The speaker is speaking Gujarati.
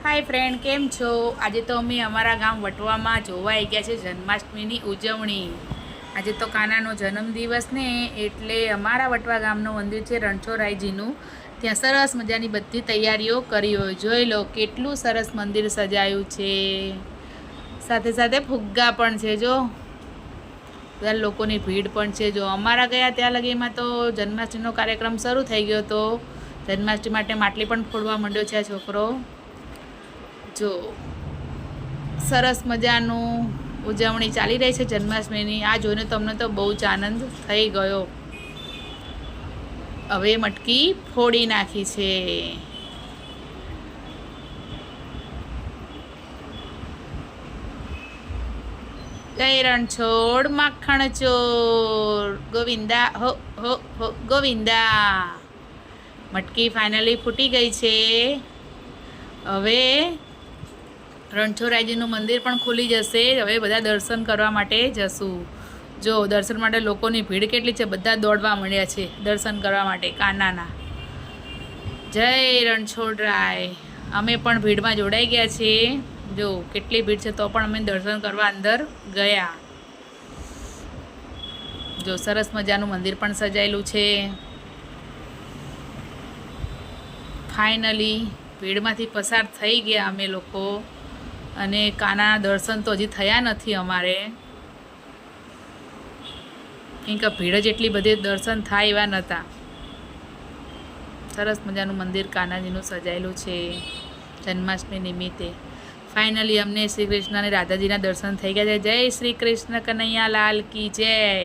હાય ફ્રેન્ડ, કેમ છો? આજે તો અમે અમારા ગામ વટવામાં જોવા આવી ગયા છે જન્માષ્ટમીની ઉજવણી. આજે તો કાનાનો જન્મદિવસ ને એટલે અમારા વટવા ગામનું મંદિર છે રણછોડરાયજીનું. ત્યાં સરસ મજાની બધી તૈયારીઓ કરી હોય. જોઈ લો કેટલું સરસ મંદિર સજાયું છે. સાથે સાથે ફુગ્ગા પણ છે. જો બધા લોકોની ભીડ પણ છે. જો અમારા ગયા ત્યાં લગીમાં તો જન્માષ્ટમીનો કાર્યક્રમ શરૂ થઈ ગયો હતો. જન્માષ્ટમી માટે માટલી પણ ફોડવા માંડ્યો છે આ છોકરો. જો સરસ મજાનું ઉજવણી ચાલી રહી છે જન્માષ્ટમીની. આ જોઈને તમને તો બહુ જ આનંદ થઈ ગયો. હવે મટકી ફોડી નાખી છે. જય રણછોડ માખણ ચોર, ગોવિંદા હો હો હો ગોવિંદા. મટકી ફાઇનલી ફૂટી ગઈ છે. હવે રણછોડરાયજીનું મંદિર પણ ખુલી જશે. હવે બધા દર્શન કરવા માટે જશું. જો દર્શન માટે લોકોની ભીડ કેટલી છે. બધા દોડવા માંડ્યા છે દર્શન કરવા માટે કાનાના. જય રણછોડરાય. અમે પણ ભીડમાં જોડાઈ ગયા છીએ. જો કેટલી ભીડ છે તો પણ અમે દર્શન કરવા અંદર ગયા. જો સરસ મજાનું મંદિર પણ સજાયેલું છે. ફાઇનલી ભીડમાંથી પસાર થઈ ગયા અમે લોકો. અને કાના દર્શન તો હજી થયા નથી અમારે, કેમ કે ભીડ જ એટલી બધી દર્શન થાય એવા નહોતા. સરસ મજાનું મંદિર કાનાજીનું સજાયેલું છે જન્માષ્ટમી નિમિત્તે. ફાઇનલી અમને શ્રી કૃષ્ણ અને રાધાજીના દર્શન થઈ ગયા છે. જય શ્રી કૃષ્ણ કનૈયા લાલ કી જય.